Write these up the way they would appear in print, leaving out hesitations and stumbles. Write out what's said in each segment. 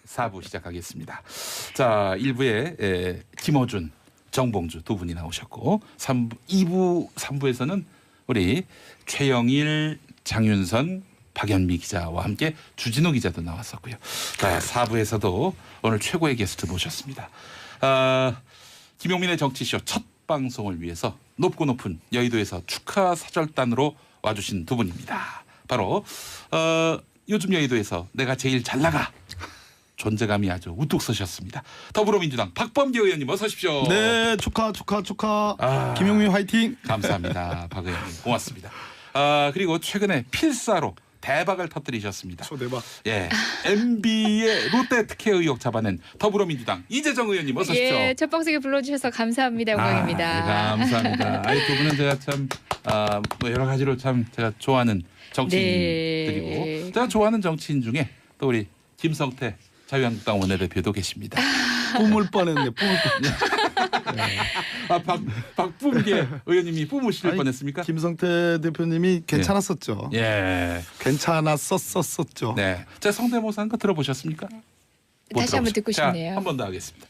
4부 시작하겠습니다. 자, 1부에 김어준, 정봉주 두 분이 나오셨고 2부, 3부에서는 우리 최영일, 장윤선, 박연미 기자와 함께 주진우 기자도 나왔었고요. 자, 4부에서도 오늘 최고의 게스트 모셨습니다. 김용민의 정치쇼 첫 방송을 위해서 높고 높은 여의도에서 축하 사절단으로 와주신 두 분입니다. 바로 요즘 여의도에서 내가 제일 잘 나가 존재감이 아주 우뚝 서셨습니다. 더불어민주당 박범계 의원님 어서 오십시오. 네, 축하. 김용민 화이팅. 감사합니다. 박 의원님 고맙습니다. 그리고 최근에 필사로 대박을 터뜨리셨습니다. 초대박. 예, MB의 롯데 특혜 의혹 잡아낸 더불어민주당 이재정 의원님 어서 오십시오. 예, 첫 방송에 불러주셔서 감사합니다. 영광입니다. 감사합니다. 두 분은 제가 참 뭐 여러 가지로 참 제가 좋아하는 정치인들이고 네. 제가 좋아하는 정치인 중에 또 우리 김성태 자유한국당 원내대표도 계십니다. 뿜을 뻔했네. 뿜을 뻔. 박범계 의원님이 뿜으실 아니, 뻔했습니까? 김성태 대표님이 괜찮았었죠. 예. 괜찮았었었죠. 네. 제가 성대모사 한 거 들어보셨습니까? 못 다시 한번 듣고 들어보셨- 싶네요. 자, 한 번 더 하겠습니다.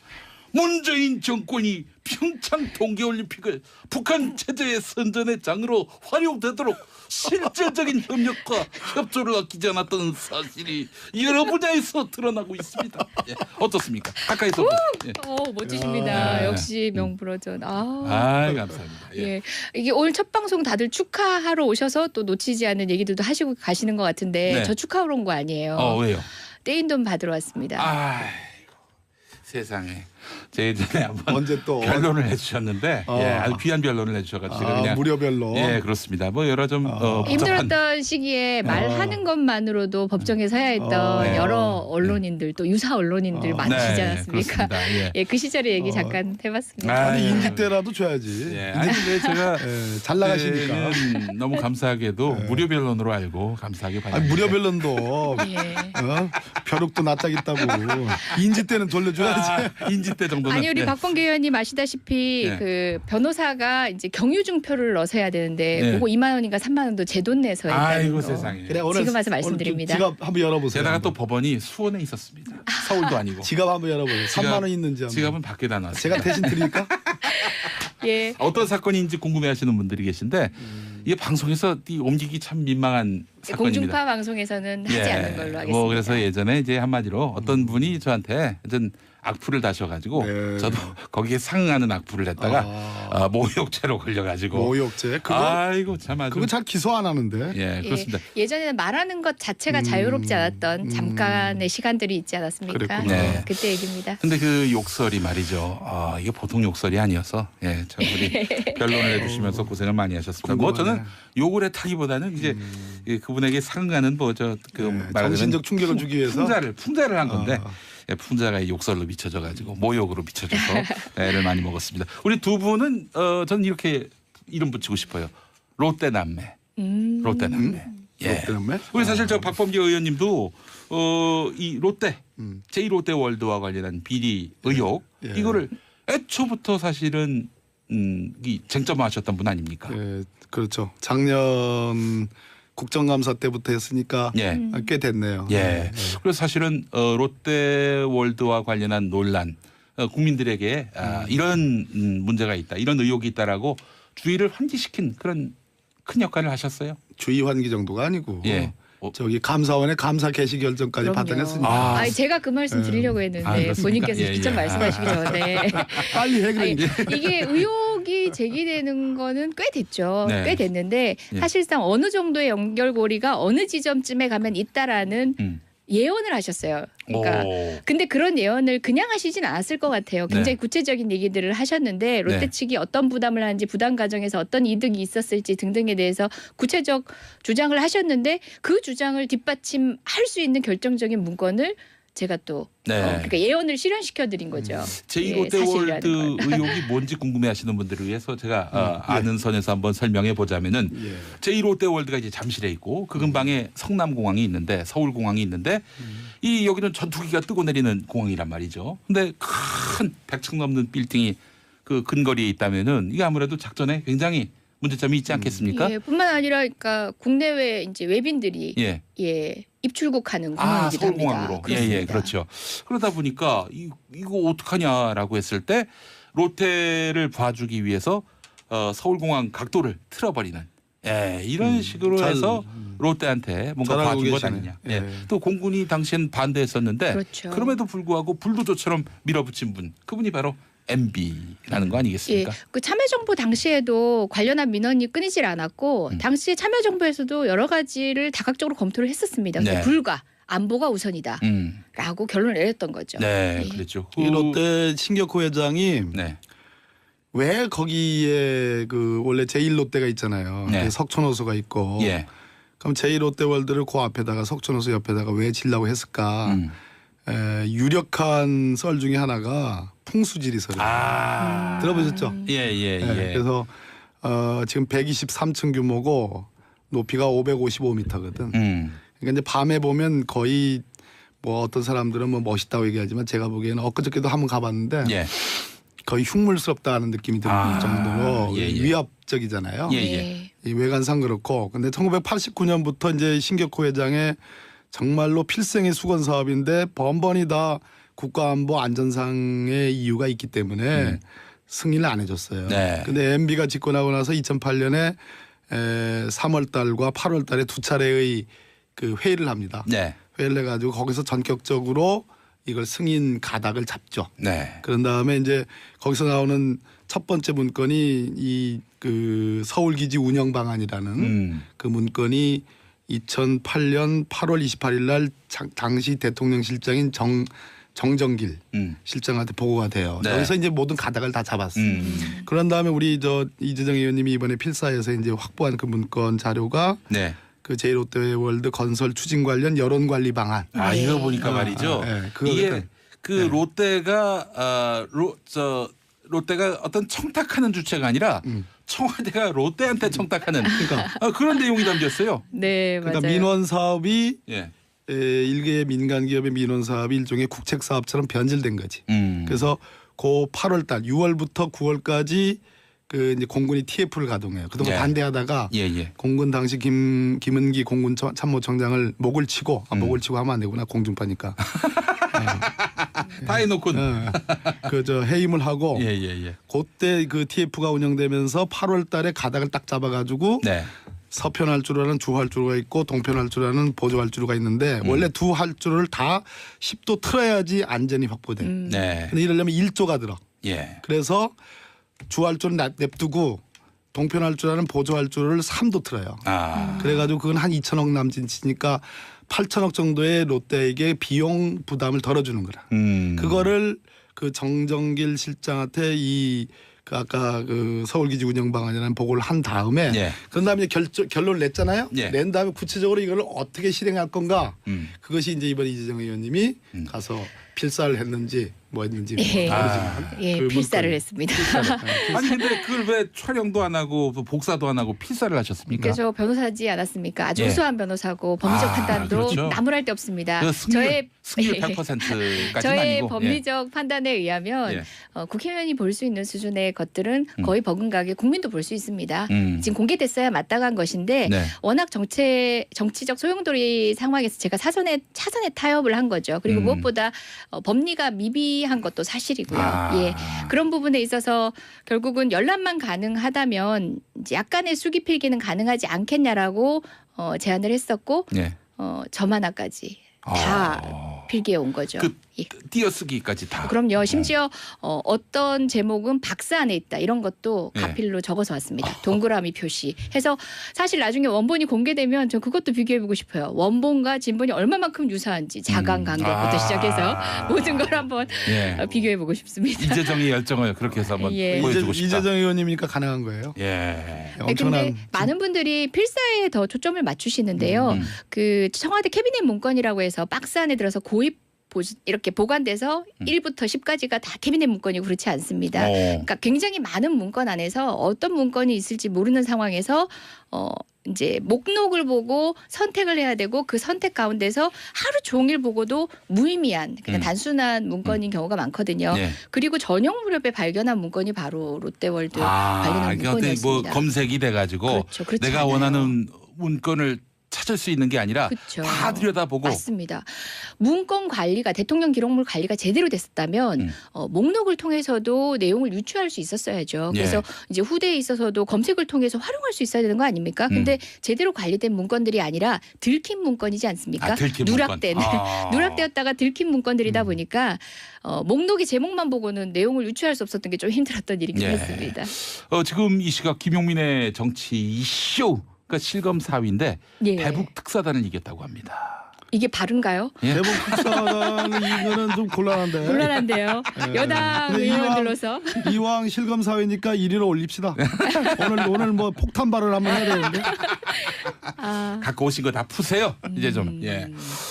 문재인 정권이 평창 동계올림픽을 북한 체제의 선전의 장으로 활용되도록 실질적인 협력과 협조를 아끼지 않았던 사실이 여러 분야에서 드러나고 있습니다. 예, 어떻습니까? 가까이서 예. 멋지십니다. 야. 역시 명불허전. 감사합니다. 예. 예. 이게 오늘 첫 방송 다들 축하하러 오셔서 또 놓치지 않은 얘기들도 하시고 가시는 것 같은데 네. 저 축하하러 온 거 아니에요. 왜요? 떼인 돈 받으러 왔습니다. 아이고, 세상에. 제 예전에 한번 언제 또 변론을 해주셨는데 아주 귀한 변론을 해주셔가지고 제가 그냥 무료별로. 예, 그렇습니다. 뭐 여러 좀 복잡한 힘들었던 시기에 말하는 것만으로도 법정에 서야 했던 네. 여러 언론인들 또 유사 언론인들 많으시지 않았습니까? 그렇습니다. 예. 예, 그 시절의 얘기 잠깐 해봤습니다. 아니 예. 인기 때라도 줘야지. 예. 아니 근데 제가 예, 잘 나가시니까. 그때는 너무 감사하게도 무료 변론으로 알고 감사하게 아니 받았는데 무료별론도 예. 벼룩도 낯짝있다고 인지 때는 돌려줘야지. 인지 때 정도는 아니 우리 예. 박범계 의원님 아시다시피 네. 그 변호사가 이제 경유증표를 넣어서 해야 되는데 네. 그거 2만 원인가 3만 원도 제 돈 내서 했다는 아이고 거. 세상에. 그래 오늘 지금 와서 오늘 말씀드립니다. 좀 지갑 한번 열어보세요. 게다가 또 한번. 법원이 수원에 있었습니다. 서울도 아니고. 지갑 한번 열어보세요. 3만 원 있는지 한번. 지갑은 밖에다 놨어요. 제가 대신 드릴까? 예. 어떤 사건인지 궁금해하시는 분들이 계신데 이게 방송에서 옮기기 참 민망한 사건입니다. 공중파 방송에서는 하지 않는 걸로 하겠습니다. 뭐 그래서 예전에 이제 한마디로 어떤 분이 저한테 하여튼 악플을 다셔가지고 네. 저도 거기에 상응하는 악플을 했다가 모욕죄로 걸려가지고 모욕죄. 그거 아이고 참 아주 그거 잘 기소 안 하는데. 예 그렇습니다. 예전에는 말하는 것 자체가 자유롭지 않았던 잠깐의 시간들이 있지 않았습니까? 그랬구나. 네. 그때 얘기입니다. 근데 그 욕설이 말이죠. 이게 보통 욕설이 아니어서 참 우리 변론을 해주시면서 고생을 많이 하셨습니다. 뭐 저는 욕을 했다기보다는 이제 그분에게 상응하는 정신적 충격을 주기 위해서 풍자를 한 건데. 예, 풍자가 욕설로 미쳐져가지고 모욕으로 미쳐져서 애를 많이 먹었습니다. 우리 두 분은 저는 이렇게 이름 붙이고 싶어요. 롯데 남매. 롯데 남매. 예. 롯데 남매? 우리 사실 저 박범계 의원님도 이 롯데 제2롯데 월드와 관련한 비리 의혹 예. 이거를 애초부터 사실은 이 쟁점화하셨던 분 아닙니까? 예, 그렇죠. 작년 국정감사 때부터 했으니까 예. 꽤 됐네요. 예. 그래서 사실은 롯데월드와 관련한 논란 국민들에게 이런 문제가 있다, 이런 의혹이 있다라고 주의를 환기시킨 그런 큰 역할을 하셨어요. 주의 환기 정도가 아니고 예. 저기 감사원의 감사 개시 결정까지 그럼요. 발단했으니까 아니, 제가 그 말씀 드리려고 했는데 그렇습니까? 본인께서 예, 직접 예. 말씀하시기 전에 빨리 해 아니, 그래. 이게 의혹이 제기되는 거는 꽤 됐죠. 네. 꽤 됐는데 예. 사실상 어느 정도의 연결고리가 어느 지점쯤에 가면 있다라는 예언을 하셨어요. 그러니까 오. 근데 그런 예언을 그냥 하시진 않았을 것 같아요. 굉장히 구체적인 얘기들을 하셨는데 롯데 네. 측이 어떤 부담을 하는지 부담 과정에서 어떤 이득이 있었을지 등등에 대해서 구체적 주장을 하셨는데 그 주장을 뒷받침할 수 있는 결정적인 문건을 제가 또 네. 그러니까 예언을 실현시켜 드린 거죠. 제2롯데월드 사실이라는 건. 의혹이 뭔지 궁금해하시는 분들을 위해서 제가 아는 선에서 한번 설명해 보자면은 예. 제2롯데월드가 이제 잠실에 있고 그 근방에 성남공항이 있는데 서울공항이 있는데 이 여기는 전투기가 뜨고 내리는 공항이란 말이죠. 근데 큰 100층 넘는 빌딩이 그 근거리에 있다면은 이게 아무래도 작전에 굉장히 문제점이 있지 않겠습니까? 예, 뿐만 아니라 그러니까 국내외 이제 외빈들이 예. 예. 입출국하는 공항이기도 합니다. 서울공항으로. 그렇습니다. 예, 그렇죠. 그러다 보니까 이거 어떡하냐라고 했을 때 롯데를 봐주기 위해서 서울공항 각도를 틀어버리는 이런 식으로 잘, 해서 롯데한테 뭔가 잘 알고 봐준 것 계시네. 아니냐. 예. 또 공군이 당시엔 반대했었는데 그렇죠. 그럼에도 불구하고 불도저처럼 밀어붙인 분 그분이 바로 MB라는 거 아니겠습니까? 예, 그 참여정부 당시에도 관련한 민원이 끊이질 않았고 당시 참여정부에서도 여러 가지를 다각적으로 검토를 했었습니다. 그래서 네. 불가 안보가 우선이다라고 음. 결론을 내렸던 거죠. 네, 예. 그랬죠. 이 롯데 신격호 회장이 네, 왜 거기에 그 원래 제1롯데가 있잖아요. 네. 그 석촌호수가 있고. 예, 그럼 제1롯데월드를 그 앞에다가 석촌호수 옆에다가 왜 지려고 했을까? 음. 유력한 썰 중에 하나가 풍수지리설이에요. 들어보셨죠? 예. 네, 그래서 지금 123층 규모고 높이가 555m거든. 그러니까 이제 밤에 보면 거의 뭐 어떤 사람들은 뭐 멋있다고 얘기하지만 제가 보기에는 엊그저께도 한번 가봤는데 예, 거의 흉물스럽다는 느낌이 드는 정도로 위압적이잖아요. 예. 네. 이 외관상 그렇고 근데 1989년부터 이제 신격호 회장의 정말로 필생의 수건 사업인데 번번이 다 국가안보 안전상의 이유가 있기 때문에 승인을 안 해줬어요. 네. 근데 MB가 집권하고 나서 2008년에 3월 달과 8월 달에 두 차례의 그 회의를 합니다. 네, 회의를 해가지고 거기서 전격적으로 이걸 승인 가닥을 잡죠. 네, 그런 다음에 이제 거기서 나오는 첫 번째 문건이 이 그 서울기지 운영 방안이라는 그 문건이 2008년 8월 28일 날 당시 대통령 실장인 정정길 실장한테 보고가 돼요. 네. 여기서 이제 모든 가닥을 다 잡았어요. 그런 다음에 우리 이재정 의원님이 이번에 필사에서 이제 확보한 그 문건 자료가 네. 그 제1롯데월드 건설 추진 관련 여론 관리 방안. 아, 이거 보니까 말이죠. 이게 그 롯데가 롯데가 어떤 청탁하는 주체가 아니라 청와대가 롯데한테 청탁하는 그런 내용이 담겼어요. 네, 그러니까 맞아요. 민원 사업이 예. 일개 민간 기업의 민원 사업이 일종의 국책 사업처럼 변질된 거지. 그래서 그 8월 달 6월부터 9월까지 그 이제 공군이 TF를 가동해요. 그동안 예. 반대하다가 예. 공군 당시 김은기 공군 참모총장을 목을 치고 목을 치고 하면 안 되구나 공중파니까. 다 해놓고. 그저 해임을 하고 예. 그때 그 TF가 운영되면서 8월 달에 가닥을 딱 잡아가지고 네. 서편 활주로라는 주 활주로가 있고 동편 활주로라는 보조 활주로가 있는데 원래 두 활주로를 다 10도 틀어야지 안전이 확보돼. 네. 근데 이러려면 1조가 들어. 예. 그래서 주 활주로를 냅두고 동편 활주로라는 보조 활주로를 3도 틀어요. 아. 그래가지고 그건 한 2천억 남짓이니까 8천억 정도의 롯데에게 비용 부담을 덜어주는 거라. 그거를 그 정정길 실장한테 그 아까 그 서울기지 운영 방안이라는 보고를 한 다음에 예. 그런 다음에 결론을 냈잖아요. 예. 낸 다음에 구체적으로 이걸 어떻게 실행할 건가. 그것이 이제 이번 이재정 의원님이 가서 필사를 했는지 뭐 했는지 예. 모르지만 예, 그 필사를 문건이- 했습니다. 아니 근데 그걸 왜 촬영도 안 하고 복사도 안 하고 필사를 하셨습니까? 그래서 변호사지 않았습니까? 아주 예. 우수한 변호사고 법리적 판단도 그렇죠. 나무랄 데 없습니다. 그 승률 100%까지는 저의 아니고. 법리적 판단에 의하면 예. 국회의원이 볼 수 있는 수준의 것들은 거의 버금가게 국민도 볼 수 있습니다. 지금 공개됐어야 마땅한 것인데 네. 워낙 정치적 소용돌이 상황에서 제가 차선에 타협을 한 거죠. 그리고 무엇보다 법리가 미비한 것도 사실이고요. 예. 그런 부분에 있어서 결국은 열람만 가능하다면 이제 약간의 수기 필기는 가능하지 않겠냐라고 제안을 했었고 예. 점 하나까지 다 필기해 온 거죠. 그 예. 띄어쓰기까지 다. 그럼요. 심지어 어떤 제목은 박스 안에 있다 이런 것도 예. 가필로 적어서 왔습니다. 동그라미 표시 해서 사실 나중에 원본이 공개되면 저 그것도 비교해보고 싶어요. 원본과 진본이 얼마만큼 유사한지 자강 간격부터 시작해서 모든 걸 한번 예. 비교해보고 싶습니다. 이재정의 열정을 그렇게 해서 한번 예. 보여주고 싶다. 이재정 의원님이니까 가능한 거예요. 예. 엄청난 근데 많은 분들이 필사에 더 초점을 맞추시는데요. 그 청와대 캐비넷 문건이라고 해서 박스 안에 들어서 고입 이렇게 보관돼서 1부터 10까지가 다 캐비넷 문건이고 그렇지 않습니다. 그러니까 굉장히 많은 문건 안에서 어떤 문건이 있을지 모르는 상황에서 이제 목록을 보고 선택을 해야 되고 그 선택 가운데서 하루 종일 보고도 무의미한 그냥 단순한 문건인 경우가 많거든요. 예. 그리고 전용 무렵에 발견한 문건이 바로 롯데월드 발견한 그러니까 어떤 문건이었습니다. 뭐 검색이 돼가지고 그렇죠. 그렇지 내가 않아요. 원하는 문건을 찾을 수 있는 게 아니라 그쵸. 다 들여다보고 맞습니다. 문건 관리가 대통령 기록물 관리가 제대로 됐었다면 목록을 통해서도 내용을 유추할 수 있었어야죠. 그래서 이제 후대에 있어서도 검색을 통해서 활용할 수 있어야 되는 거 아닙니까? 근데 제대로 관리된 문건들이 아니라 들킨 문건이지 않습니까? 들킨 누락된 문건. 누락되었다가 들킨 문건들이다 보니까 목록의 제목만 보고는 내용을 유추할 수 없었던 게 좀 힘들었던 일이긴 했습니다. 지금 이 시각 김용민의 정치 이슈가 실검 4위인데 예. 대북 특사단을 이겼다고 합니다. 이게 바른가요? 예? 대북 특사단은 이거는 좀 곤란한데. 곤란한데요. 여당 근데 의원들로서 이왕 실검 사회니까 1위로 올립시다. 오늘 뭐 폭탄 발언 한번 해야 되는데. 갖고 오신 거 다 푸세요. 이제 좀. 예.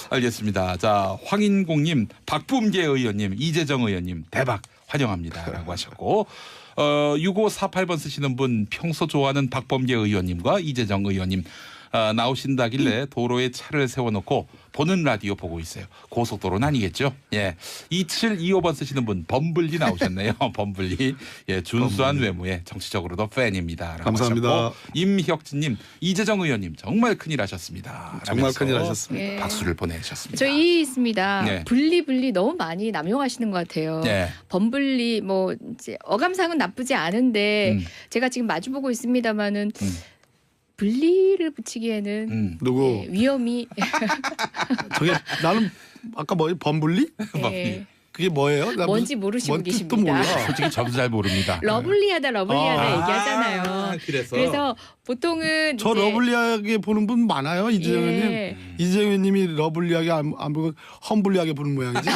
알겠습니다. 자, 황인공님, 박범계 의원님, 이재정 의원님 대박 환영합니다라고 하셨고 6548번 쓰시는 분 평소 좋아하는 박범계 의원님과 이재정 의원님 나오신다길래 도로에 차를 세워놓고 보는 라디오 보고 있어요. 고속도로는 아니겠죠? 예. 2725번 쓰시는 분 범블리 나오셨네요. 범블리. 예, 준수한 외모에 정치적으로도 팬입니다. 감사합니다. 임혁진님, 이재정 의원님 정말 큰일 하셨습니다. 정말 라면서 큰일 하셨습니다. 예. 박수를 보내주셨습니다. 저희 있습니다. 네. 분리 너무 많이 남용하시는 것 같아요. 네. 범분리 뭐 이제 어감상은 나쁘지 않은데 제가 지금 마주보고 있습니다만은 분리를 붙이기에는 누구? 예, 위험이 저게 나는 아까 뭐 범블리? 예, 그게 뭐예요? 나 뭔지 무슨- 모르시고 뭔 뜻도 계십니다. 몰라. 솔직히 저도 잘 모릅니다. 러블리하다 얘기하잖아요. 그래서 보통은 저 이제 러블리하게 보는 분 많아요. 이재명님. 예. 이재명님이 러블리하게 안 보고 험블리하게 보는 모양이지.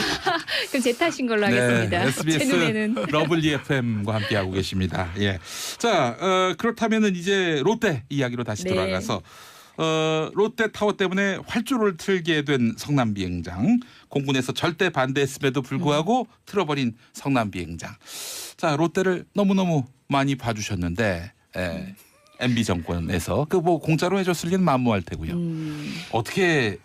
그럼 제 탓인 걸로 하겠습니다. 제 SBS 눈에는 러블리 FM과 함께하고 계십니다. 예. 자, 그렇다면은 이제 롯데 이야기로 다시 네. 돌아가서 롯데타워 때문에 활주로를 틀게 된 성남비행장. 공군에서 절대 반대했음에도 불구하고 틀어버린 성남비행장. 자, 롯데를 너무너무 많이 봐주셨는데 MB 정권에서 그 뭐 공짜로 해줬을 리는 만무할 테고요. 어떻게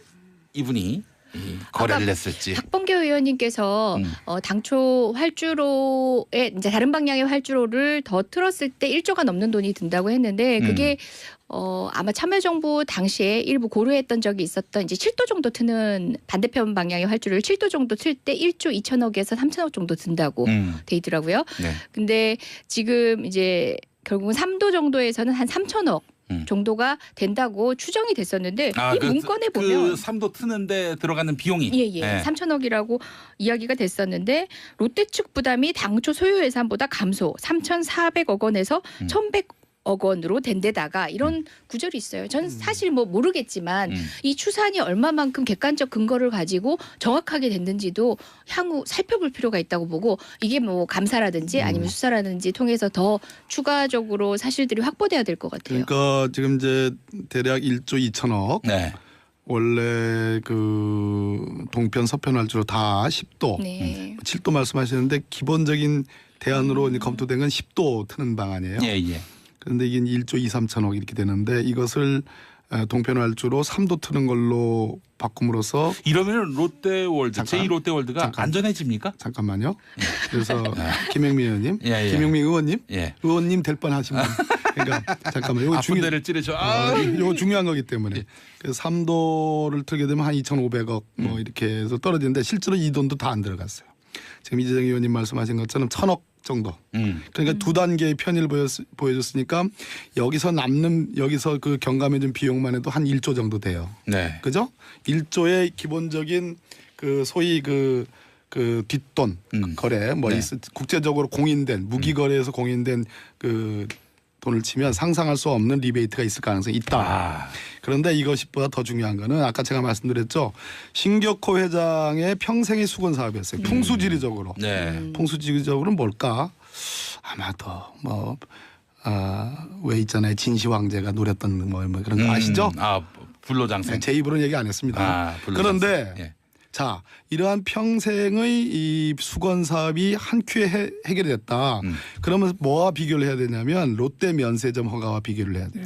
이분이 이 거래를 아까 했을지. 박범계 의원님께서 당초 활주로에 이제 다른 방향의 활주로를 더 틀었을 때 1조가 넘는 돈이 든다고 했는데 그게 아마 참여정부 당시에 일부 고려했던 적이 있었던 이제 7도 정도 트는 반대편 방향의 활주로를 7도 정도 틀 때 1조 2천억에서 3천억 정도 든다고 돼 있더라고요. 네. 근데 지금 이제 결국은 3도 정도에서는 한 3천억 정도가 된다고 추정이 됐었는데 이 문건에 보면 그 3도 트는데 들어가는 비용이 예. 3천억이라고 이야기가 됐었는데 롯데 측 부담이 당초 소요 예산보다 감소 3,400억 원에서 1,100억 원으로 된 데다가 이런 구절이 있어요. 전 사실 뭐 모르겠지만 이 추산이 얼마만큼 객관적 근거를 가지고 정확하게 됐는지도 향후 살펴볼 필요가 있다고 보고 이게 뭐 감사라든지 아니면 수사라든지 통해서 더 추가적으로 사실들이 확보돼야 될 것 같아요. 그러니까 지금 이제 대략 1조 2천억. 네. 원래 그 동편 서편 활주로 다 10도, 네. 7도 말씀하셨는데 기본적인 대안으로 이제 검토된 건 10도 트는 방안이에요. 예. 그런데 이게 1조 2, 3천억 이렇게 되는데 이것을 동편 활주로 3도 트는 걸로 바꿈으로써 이러면 롯데월드, 잠깐. 제2롯데월드가 잠깐. 안전해집니까? 잠깐만요. 그래서 김영민 의원님, 예. 김영민 의원님, 예. 의원님 될 뻔하신 분. 그러니까 잠깐만. 요거 아픈 데를 찌르죠. 요거 중요한 거기 때문에. 그래서 3도를 틀게 되면 한 2,500억 뭐 이렇게 해서 떨어지는데 실제로 이 돈도 다 안 들어갔어요. 지금 이재정 의원님 말씀하신 것처럼 1,000억 정도. 그러니까 두 단계의 편의를 보여줬으니까 여기서 그 경감해 준 비용만 해도 한 1조 정도 돼요. 네. 그죠? 1조의 기본적인 그 소위 그 뒷돈 거래 뭐 네. 국제적으로 공인된 무기 거래에서 공인된 그 돈을 치면 상상할 수 없는 리베이트가 있을 가능성이 있다. 그런데 이것보다 더 중요한 거는 아까 제가 말씀드렸죠. 신격호 회장의 평생의 수건 사업이었어요. 풍수지리적으로. 네. 풍수지리적으로는 뭘까? 아마도 왜 있잖아요. 진시 황제가 노렸던 뭐 그런 거 아시죠? 불로장생. 제 입으로는 얘기 안 했습니다. 불로장생. 그런데 예. 자, 이러한 평생의 이 수건 사업이 한 큐에 해결이 됐다. 그러면 뭐와 비교를 해야 되냐면 롯데 면세점 허가와 비교를 해야 돼요.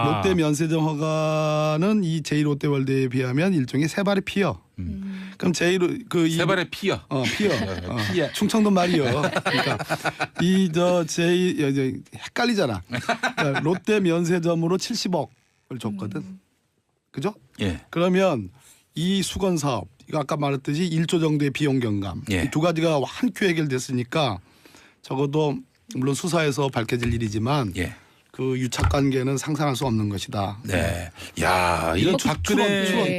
롯데 면세점 허가는 이 제2롯데월드에 비하면 일종의 세 발의 피어. 그럼 세 발의 피어. 피어. 피어. 충청도 말이요. 그러니까 헷갈리잖아. 그러니까 롯데 면세점으로 70억을 줬거든. 그죠? 예. 그러면 이 수건 사업 이거 아까 말했듯이 1조 정도의 비용 경감 예. 이 두 가지가 한 큐 해결됐으니까 적어도 물론 수사에서 밝혀질 일이지만 예. 그 유착 관계는 상상할 수 없는 것이다. 네. 야, 이거 박근혜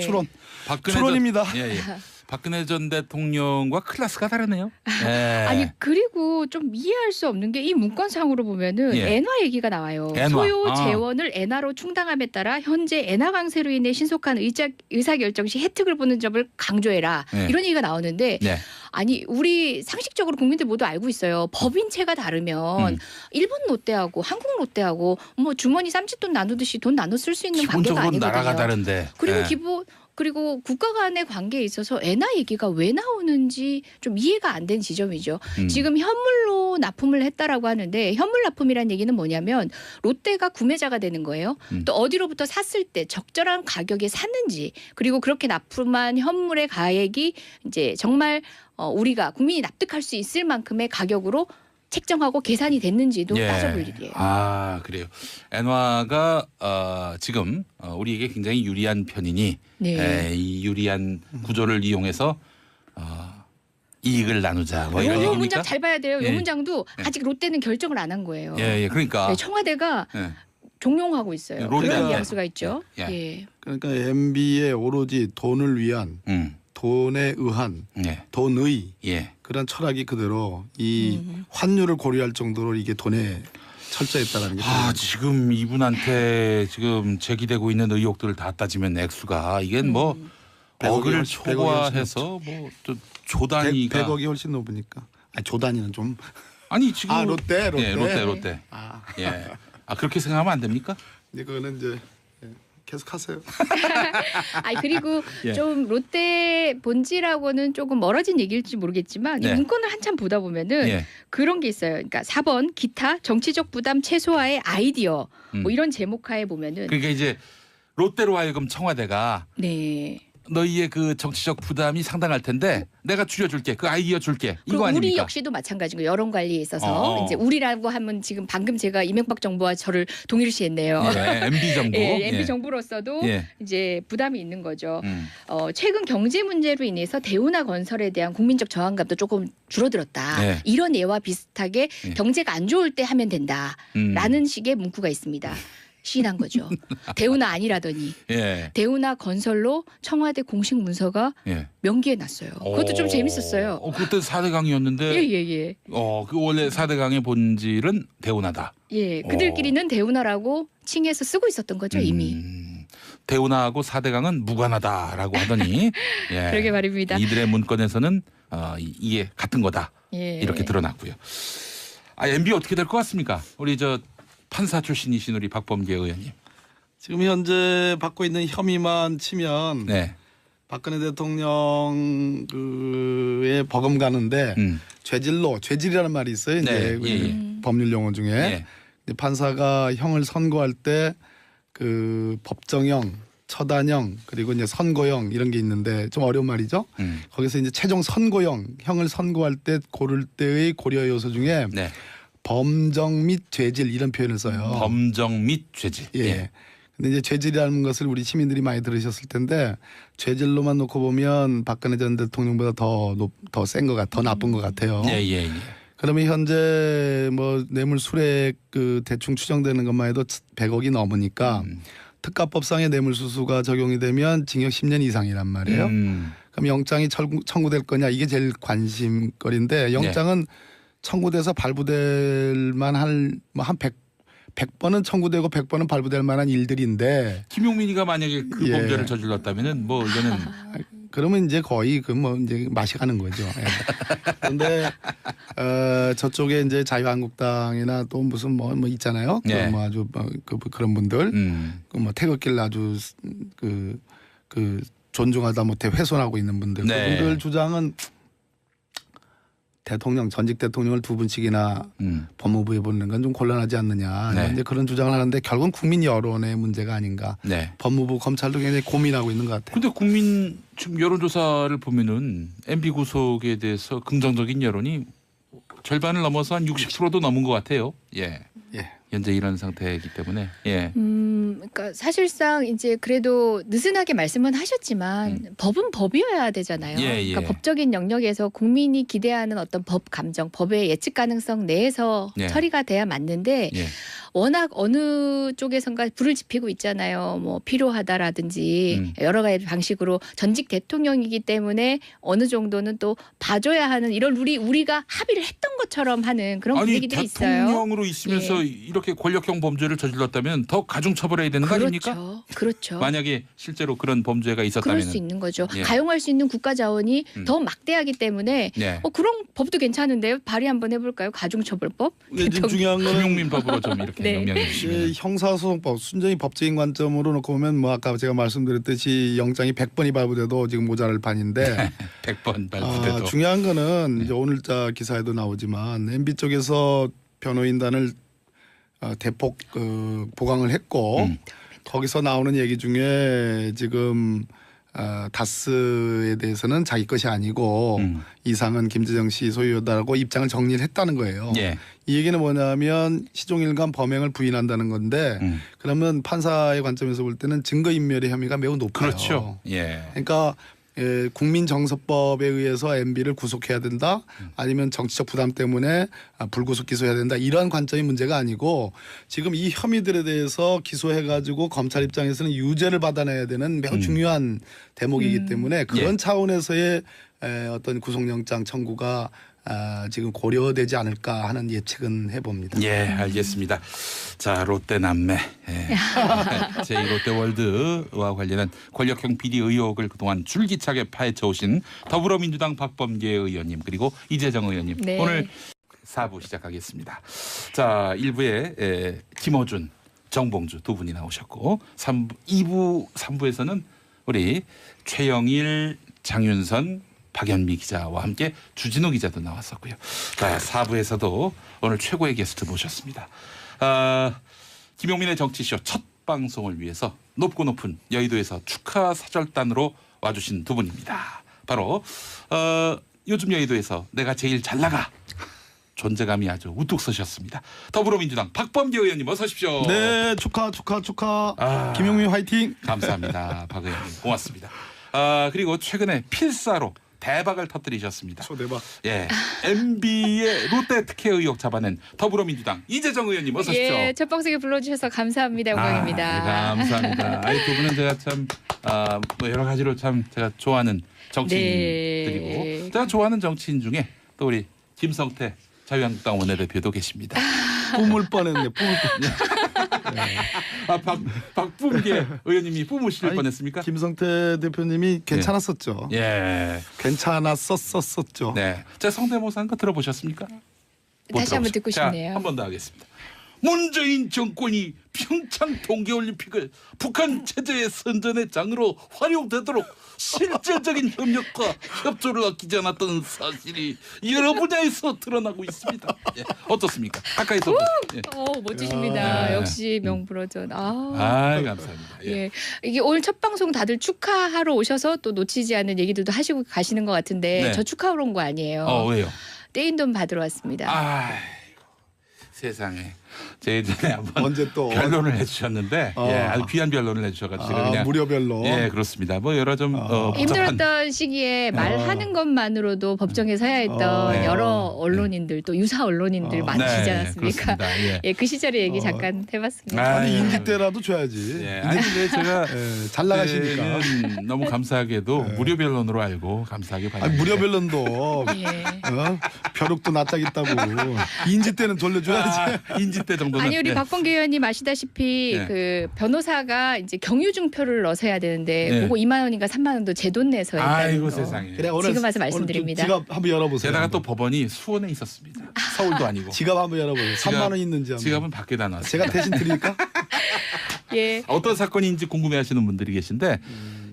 추론입니다. 예, 예. 박근혜 전 대통령과 클래스가 다르네요. 예. 아니 그리고 좀 이해할 수 없는 게 이 문건상으로 보면은 예. 엔화 얘기가 나와요. 엔화. 소요 재원을 엔화로 충당함에 따라 현재 엔화 강세로 인해 신속한 의사결정 시 혜택을 보는 점을 강조해라. 네. 이런 얘기가 나오는데 네. 아니 우리 상식적으로 국민들 모두 알고 있어요. 법인체가 다르면 일본 롯데하고 한국 롯데하고 뭐 주머니 쌈짓돈 나누듯이 돈 나눠 쓸 수 있는 관계가 기본적으로 아니거든요. 나라가 다른데. 그리고 예. 그리고 국가 간의 관계에 있어서 엔화 얘기가 왜 나오는지 좀 이해가 안 된 지점이죠. 지금 현물로 납품을 했다라고 하는데 현물 납품이란 얘기는 뭐냐면 롯데가 구매자가 되는 거예요. 또 어디로부터 샀을 때 적절한 가격에 샀는지 그리고 그렇게 납품한 현물의 가액이 이제 정말 우리가 국민이 납득할 수 있을 만큼의 가격으로 책정하고 계산이 됐는지도 예. 따져볼 일이에요. 아, 그래요. 엔화가 지금 우리에게 굉장히 유리한 편이니 네. 이 유리한 구조를 이용해서 이익을 나누자. 뭐 이런 요 얘기입니까? 문장 잘 봐야 돼요. 예. 요 문장도 아직 롯데는 결정을 안 한 거예요. 예, 예. 그러니까 네, 청와대가 예. 종용하고 있어요. 롯데한테. 그런 뉘앙스가 있죠. 예. 예. 그러니까 MB의 오로지 돈을 위한 돈에 의한 예. 돈의 예. 그런 철학이 그대로 이 환율을 고려할 정도로 이게 돈에 철저했다라는 게 지금 이분한테 지금 제기되고 있는 의혹들을 다 따지면 액수가 이게 뭐 100억이 억을 훨씬- 100억이 초과해서 뭐 조 단위가 100억이 훨씬 높으니까. 아니, 조 단위는 좀. 아니 지금 롯데. 예, 롯데. 아, 예. 그렇게 생각하면 안 됩니까? 근데 그거는 이제 계속 하세요. 아니 그리고 예. 좀 롯데 본질하고는 조금 멀어진 얘기일지 모르겠지만 네. 이 문건을 한참 보다 보면은 예. 그런 게 있어요. 그러니까 4번 기타 정치적 부담 최소화의 아이디어 뭐 이런 제목하에 보면은 그러니까 이제 롯데로 하여금 청와대가 네. 너희의 그 정치적 부담이 상당할 텐데 내가 줄여줄게. 그 아이디어 줄게. 그리고 이거 우리 아닙니까? 역시도 마찬가지고 여론 관리에 있어서 어. 이제 우리라고 하면 지금 방금 제가 이명박 정부와 저를 동일시했네요. 예, MB 정부. 예, MB 예. 정부로서도 예. 이제 부담이 있는 거죠. 음. 최근 경제 문제로 인해서 대우나 건설에 대한 국민적 저항감도 조금 줄어들었다. 네. 이런 예와 비슷하게 예. 경제가 안 좋을 때 하면 된다라는 식의 문구가 있습니다. 시인한 거죠. 대우나 아니라더니 예. 대우나 건설로 청와대 공식 문서가 예. 명기해 놨어요. 그것도 좀 재밌었어요. 그때 4대강이었는데 예예예. 그 원래 4대강의 본질은 대운하다. 예, 그들끼리는 대우나라고 칭해서 쓰고 있었던 거죠 이미. 대운하고 4대강은 무관하다라고 하더니 예. 그러게 말입니다. 이들의 문건에서는 이게 같은 거다. 예. 이렇게 드러났고요. MB 어떻게 될 것 같습니까? 우리 저 판사 출신이신 우리 박범계 의원님. 지금 현재 받고 있는 혐의만 치면 네. 박근혜 대통령 그의 버금가는데 죄질이라는 말이 있어요. 이제 네, 예. 법률 용어 중에 예. 이제 판사가 형을 선고할 때 그 법정형, 처단형 그리고 이제 선고형 이런 게 있는데 좀 어려운 말이죠. 거기서 이제 최종 선고형 형을 선고할 때 고를 때의 고려 요소 중에 네. 범정 및 죄질 이런 표현을 써요. 범정 및 죄질. 예. 근데 이제 죄질이라는 것을 우리 시민들이 많이 들으셨을 텐데 죄질로만 놓고 보면 박근혜 전 대통령보다 더 센 것 같아, 더 나쁜 것 같아요. 예. 그러면 현재 뭐 뇌물 수뢰 그 대충 추정되는 것만 해도 100억이 넘으니까 특가법상의 뇌물수수가 적용이 되면 징역 10년 이상이란 말이에요. 그럼 영장이 청구될 거냐 이게 제일 관심거리인데 영장은 청구돼서 발부될 만한 뭐한 100번은 청구되고 100번은 발부될 만한 일들인데 김용민이가 만약에 그 예. 범죄를 저질렀다면은 뭐 이거는 그러면 이제 거의 그 뭐 이제 맛이 가는 거죠. 그런데 저쪽에 이제 자유한국당이나 또 무슨 뭐 있잖아요. 네. 뭐 아주 그런 분들 그 뭐 태극기를 아주 그 존중하다 못해 훼손하고 있는 분들 네. 그분들 주장은 대통령 전직 대통령을 두 분씩이나 법무부에 보내는 건 좀 곤란하지 않느냐. 네. 이제 그런 주장을 하는데 결국은 국민 여론의 문제가 아닌가. 네. 법무부 검찰도 굉장히 고민하고 있는 것 같아요. 근데 국민 지금 여론조사를 보면은 MB 구속에 대해서 긍정적인 여론이 절반을 넘어서 한 60%도 넘은 것 같아요. 예. 예. 현재 이런 상태이기 때문에 예. 그러니까 사실상 이제 그래도 느슨하게 말씀은 하셨지만 법은 법이어야 되잖아요. 예, 예. 그러니까 법적인 영역에서 국민이 기대하는 어떤 법 감정, 법의 예측 가능성 내에서 예. 처리가 돼야 맞는데 예. 워낙 어느 쪽에선가 불을 지피고 있잖아요. 뭐 필요하다라든지 여러 가지 방식으로 전직 대통령이기 때문에 어느 정도는 또 봐줘야 하는 이런 우리가 합의를 했던 것처럼 하는 그런 아니 분위기들이 있어요. 대통령으로 있으면서 예. 이렇게 권력형 범죄를 저질렀다면 더 가중 처벌해야 되는 거 아닙니까? 그렇죠. 그렇죠. 만약에 실제로 그런 범죄가 그럴 있었다면 수 있는 거죠. 예. 가용할 수 있는 국가 자원이 더 막대하기 때문에 네. 그런 법도 괜찮은데요. 발의 한번 해볼까요? 가중처벌법? 근데 지금 중요한 건 김용민법으로 좀 이렇게 네. 명령해 이제 주시면 형사소송법 순전히 법적인 관점으로 놓고 보면 뭐 아까 제가 말씀드렸듯이 영장이 100번이 발부돼도 지금 모자랄 판인데 100번 발부돼도 중요한 거는 이제 오늘자 기사에도 나오지만 MB 쪽에서 변호인단을 대폭 보강을 했고 거기서 나오는 얘기 중에 지금 다스에 대해서는 자기 것이 아니고 이상은 김재정 씨 소유다라고 입장을 정리를 했다는 거예요. 예. 이 얘기는 뭐냐면 시종일관 범행을 부인한다는 건데 그러면 판사의 관점에서 볼 때는 증거인멸의 혐의가 매우 높아요. 그렇죠. 예. 그러니까 국민정서법에 의해서 MB를 구속해야 된다 아니면 정치적 부담 때문에 불구속 기소해야 된다 이러한 관점이 문제가 아니고 지금 이 혐의들에 대해서 기소해가지고 검찰 입장에서는 유죄를 받아내야 되는 매우 중요한 대목이기 때문에 그런 예. 차원에서의 어떤 구속영장 청구가 지금 고려되지 않을까 하는 예측은 해봅니다. 예, 알겠습니다. 자, 롯데 남매. 예. 제2롯데월드와 관련한 권력형 비리 의혹을 그동안 줄기차게 파헤쳐 오신 더불어민주당 박범계 의원님 그리고 이재정 의원님. 네. 오늘 4부 시작하겠습니다. 자, 1부에 김어준, 정봉주 두 분이 나오셨고 2부, 3부에서는 우리 최영일, 장윤선 박연미 기자와 함께 주진우 기자도 나왔었고요. 자, 4부에서도 오늘 최고의 게스트 모셨습니다. 김용민의 정치쇼 첫 방송을 위해서 높고 높은 여의도에서 축하 사절단으로 와주신 두 분입니다. 바로 요즘 여의도에서 내가 제일 잘 나가 존재감이 아주 우뚝 서셨습니다. 더불어민주당 박범계 의원님 어서 오십시오. 네, 축하. 김용민 화이팅. 감사합니다. 박 의원님 고맙습니다. 그리고 최근에 필사로 대박을 터뜨리셨습니다. 초대박. 예, MB의 롯데 특혜 의혹 잡아낸 더불어민주당 이재정 의원님 어서 오십시오. 예, 첫 방송에 불러주셔서 감사합니다. 영광입니다. 감사합니다. 두 분은 제가 참 뭐 여러 가지로 참 제가 좋아하는 정치인들이고 네. 제가 좋아하는 정치인 중에 또 우리 김성태 자유한국당 원내대표도 계십니다. 뿜을 뻔했네. 박범계 의원님이 뿜으실 아니, 뻔했습니까? 김성태 대표님이 괜찮았었죠. 예. 괜찮았었죠. 네. 제가 성대모사 한 거 들어보셨습니까? 못 다시 한번 들어보셨- 듣고 자, 싶네요. 한 번 더 하겠습니다. 문재인 정권이 평창 동계올림픽을 북한 체제의 선전의 장으로 활용되도록 실질적인 협력과 협조를 아끼지 않았던 사실이 여러 분야에서 드러나고 있습니다. 예. 어떻습니까? 가까이서 예. 멋지십니다. 네. 역시 명불허전. 감사합니다. 예. 예. 이게 오늘 첫 방송 다들 축하하러 오셔서 또 놓치지 않는 얘기들도 하시고 가시는 것 같은데 네. 저 축하하러 온 거 아니에요. 왜요? 떼인 돈 받으러 왔습니다. 아이고, 세상에. 제 예전에 한번 언제 또 변론을 해주셨는데 어. 예, 아주 귀한 변론을 해주셔가지고 그냥 무료별로. 예, 그렇습니다. 뭐 여러 좀 복잡한 힘들었던 시기에 말하는 것만으로도 법정에 서야 했던 네. 여러 언론인들 또 유사 언론인들 많으시지 않았습니까? 그렇습니다. 예. 예, 그 시절의 얘기 잠깐 해봤습니다. 아니 아유. 인기 때라도 줘야지. 예, 아니 근데 제가 잘 나가시니까. 그때는 너무 감사하게도 무료 변론으로 알고 감사하게 아니 받았는데 무료별론도 예. 벼룩도 낯짝 있다고 인지 때는 돌려줘야지. 인지 때 정도는 아니 우리 예. 박범계 의원님 아시다시피 예. 그 변호사가 이제 경유증표를 넣어서 해야 되는데 예. 그거 2만 원인가 3만 원도 제 돈 내서 했다는 아이고 거. 세상에. 그래 오늘 지금 와서 오늘 말씀드립니다. 좀 지갑 한번 열어보세요. 게다가 또 법원이 수원에 있었습니다. 서울도 아니고. 지갑 한번 열어보세요. 3만 원 있는지 한번. 지갑은 밖에다 놨어요. 제가 대신 드릴까? 예. 어떤 사건인지 궁금해하시는 분들이 계신데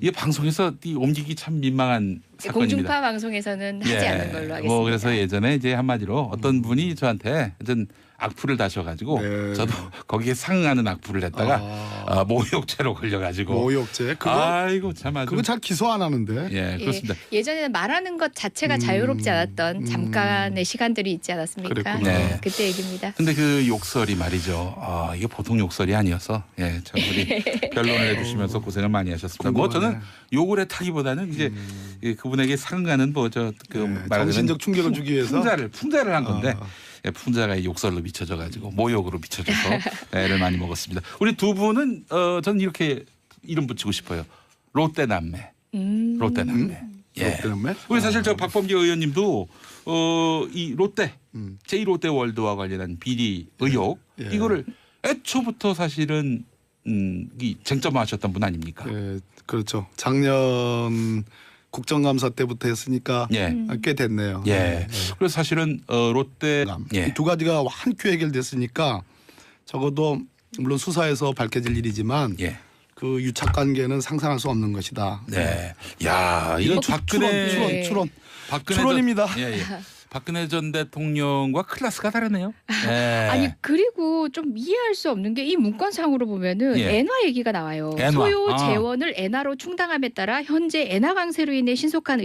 이게 방송에서 이 옮기기 참 민망한 사건입니다. 공중파 방송에서는 하지 예. 않는 걸로 하겠습니다. 뭐 그래서 예전에 이제 한마디로 어떤 분이 저한테 어떤 악플을 다셔가지고 네. 저도 거기에 상응하는 악플을 했다가 모욕죄로 걸려가지고 모욕죄 그거 아이고 참 아주 그거 잘 기소 안 하는데. 예 그렇습니다. 예전에는 말하는 것 자체가 자유롭지 않았던 잠깐의 시간들이 있지 않았습니까? 그랬구나. 네. 그때 얘기입니다. 근데 그 욕설이 말이죠. 이게 보통 욕설이 아니어서 참 우리 변론을 해주시면서 고생을 많이 하셨습니다. 뭐 저는 욕을 했다기보다는 이제 그분에게 상응하는 뭐저그 정신적 충격을 주기 위해서 풍자를 한 건데 풍자가 욕설로 미쳐져가지고 모욕으로 미쳐져서 애를 많이 먹었습니다. 우리 두 분은 저는 이렇게 이름 붙이고 싶어요. 롯데 남매. 롯데 남매. 예. 롯데 남매? 우리 사실 저 박범계 의원님도 이 롯데 제2롯데월드와 관련한 비리 의혹 예. 이거를 애초부터 사실은 이 쟁점화하셨던 분 아닙니까? 예, 그렇죠. 작년 국정감사 때부터 했으니까 예. 꽤 됐네요. 예. 그래서 사실은 롯데 예. 두 가지가 한 큐 해결됐으니까 적어도 물론 수사에서 밝혀질 일이지만 예. 그 유착 관계는 상상할 수 없는 것이다. 네. 야, 이건 박근혜 추론입니다. 예, 예. 박근혜 전 대통령과 클래스가 다르네요. 예. 아니 그리고 좀 이해할 수 없는 게 이 문건상으로 보면은 예. 엔화 얘기가 나와요. 엔화. 소요 재원을 엔화로 충당함에 따라 현재 엔화 강세로 인해 신속한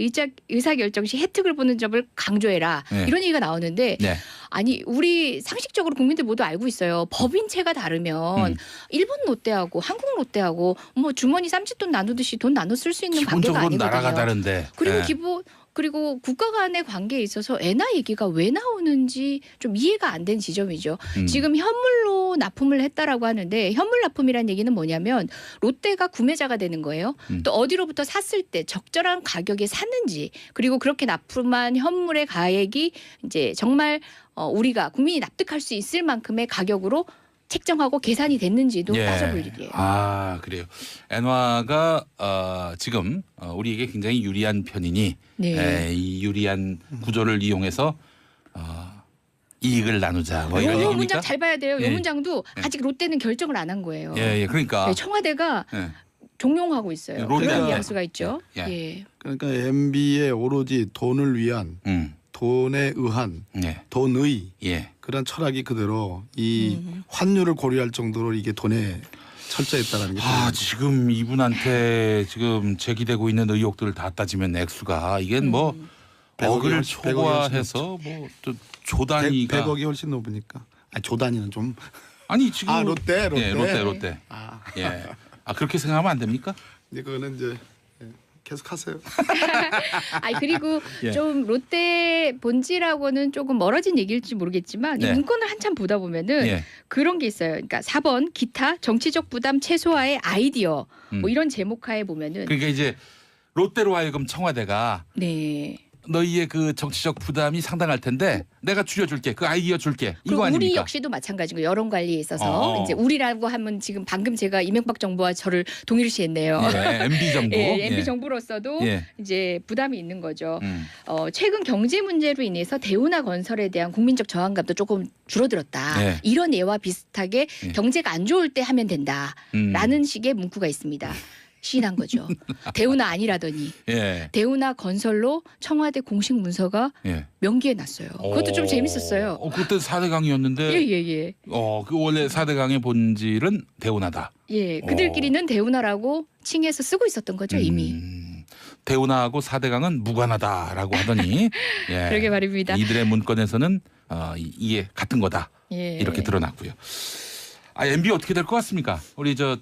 의사결정 시 혜택을 보는 점을 강조해라. 예. 이런 얘기가 나오는데 네. 아니 우리 상식적으로 국민들 모두 알고 있어요. 법인체가 다르면 일본 롯데하고 한국 롯데하고 뭐 주머니 쌈짓돈 나누듯이 돈 나눠 쓸 수 있는 관계가 기본적으로 아니거든요. 나라가 다른데. 그리고 예. 그리고 국가 간의 관계에 있어서 엔화 얘기가 왜 나오는지 좀 이해가 안 된 지점이죠. 지금 현물로 납품을 했다라고 하는데 현물 납품이란 얘기는 뭐냐면 롯데가 구매자가 되는 거예요. 또 어디로부터 샀을 때 적절한 가격에 샀는지 그리고 그렇게 납품한 현물의 가액이 이제 정말 우리가 국민이 납득할 수 있을 만큼의 가격으로 책정하고 계산이 됐는지도 예. 따져볼 일이에요. 아 그래요. 엔화가 지금 우리에게 굉장히 유리한 편이니 네. 이 유리한 구조를 이용해서 이익을 나누자. 뭐 이런 요 얘기입니까? 문장 잘 봐야 돼요. 예. 요 문장도 아직 롯데는 결정을 안 한 거예요. 예, 예. 그러니까 네, 청와대가 예. 종용하고 있어요. 롯데. 그런 뉘앙스가 있죠. 예. 예. 그러니까 MB의 오로지 돈을 위한 돈에 의한 예. 돈의 예. 그런 철학이 그대로 이 환율을 고려할 정도로 이게 돈에 철저했다라는 게 지금 이분한테 지금 제기되고 있는 의혹들을 다 따지면 액수가 이게 뭐 100억이 억을 훨씬 초과해서 뭐 또 조단위가 100억이 훨씬 높으니까. 조 단위는 좀. 아니 지금 롯데. 예, 롯데. 아, 예. 그렇게 생각하면 안 됩니까? 이제 그거는 이제 계속 하세요. 아니 그리고 예. 좀 롯데 본질하고는 조금 멀어진 얘기일지 모르겠지만 네. 이 문건을 한참 보다 보면은 예. 그런 게 있어요. 그러니까 4번 기타 정치적 부담 최소화의 아이디어 뭐 이런 제목하에 보면은 그러니까 이제 롯데로 하여금 청와대가 네. 너희의 그 정치적 부담이 상당할 텐데 내가 줄여줄게. 그 아이디어 줄게. 그리고 이거 우리 아닙니까? 역시도 마찬가지고 여론 관리에 있어서 어. 이제 우리라고 하면 지금 방금 제가 이명박 정부와 저를 동일시했네요. 예, MB 정부. 예, MB 정부로서도 예. 이제 부담이 있는 거죠. 음. 최근 경제 문제로 인해서 대우나 건설에 대한 국민적 저항감도 조금 줄어들었다. 예. 이런 예와 비슷하게 예. 경제가 안 좋을 때 하면 된다라는 식의 문구가 있습니다. 시인한 거죠. 대우나 아니라더니 예. 대우나 건설로 청와대 공식 문서가 예. 명기해 놨어요. 그것도 좀 재밌었어요. 그때 4대강이었는데 예예예. 그 원래 4대강의 본질은 대운하다. 예, 그들끼리는 대우나라고 칭해서 쓰고 있었던 거죠 이미. 대운하고 4대강은 무관하다라고 하더니 예. 그러게 말입니다. 이들의 문건에서는 이게 같은 거다. 예. 이렇게 드러났고요. MB 어떻게 될 것 같습니까? 우리 저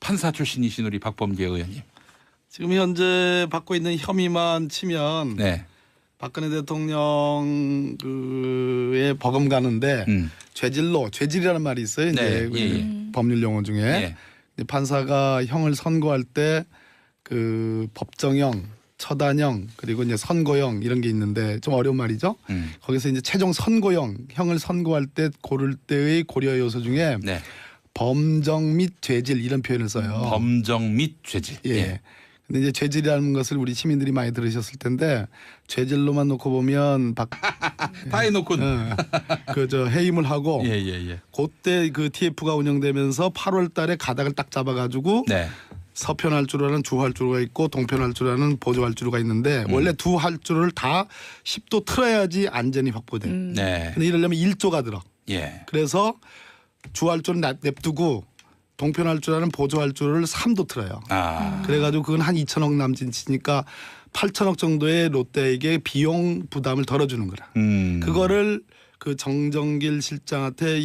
판사 출신이신 우리 박범계 의원님. 지금 현재 받고 있는 혐의만 치면 네. 박근혜 대통령 그에 버금가는데 죄질이라는 말이 있어요. 이제 네. 예. 법률 용어 중에 예. 근데 판사가 형을 선고할 때 그 법정형, 처단형 그리고 이제 선고형 이런 게 있는데 좀 어려운 말이죠. 거기서 이제 최종 선고형 형을 선고할 때 고를 때의 고려 요소 중에 네. 범정 및 죄질 이런 표현을 써요. 범정 및 죄질. 예. 근데 이제 죄질이라는 것을 우리 시민들이 많이 들으셨을 텐데 죄질로만 놓고 보면 다 해놓고. 그저 해임을 하고 예. 그때 그 TF가 운영되면서 8월 달에 가닥을 딱 잡아가지고 네. 서편 활주로라는 주 활주로가 있고 동편 활주로라는 보조 활주로가 있는데 원래 두 활주로를 다 10도 틀어야지 안전이 확보돼. 네. 근데 이러려면 1조가 들어. 예. 그래서 주 활주로는 냅두고 동편 활주로라는 보조 활주로를 3도 틀어요. 아. 그래가지고 그건 한 2천억 남짓이니까 8천억 정도의 롯데에게 비용 부담을 덜어주는 거라. 그거를 그 정정길 실장한테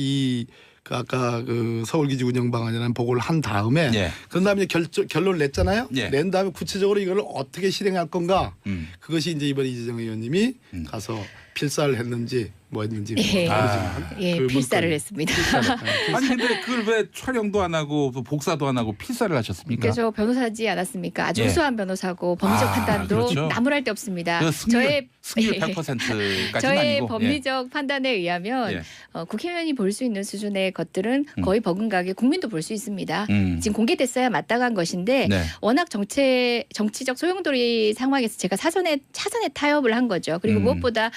그 아까 그 서울기지 운영 방안이라는 보고를 한 다음에 예. 그다음에 결론을 냈잖아요. 예. 낸 다음에 구체적으로 이걸 어떻게 실행할 건가. 그것이 이제 이번 이재정 의원님이 가서 필사를 했는지 뭐 했는지 예. 모르지만 예, 그 필사를 문건이- 했습니다. 아니 근데 그걸 왜 촬영도 안 하고 복사도 안 하고 필사를 하셨습니까? 그래서 변호사지 않았습니까? 아주 예. 우수한 변호사고 법리적 아, 판단도 그렇죠. 나무랄 데 없습니다. 그 승률 예. 100%까지는 저의 아니고. 법리적 판단에 의하면 예. 국회의원이 볼 수 있는 수준의 것들은 거의 버금가게 국민도 볼 수 있습니다. 지금 공개됐어야 마땅한 것인데 네. 워낙 정치적 소용돌이 상황에서 제가 차선에 타협을 한 거죠. 그리고 무엇보다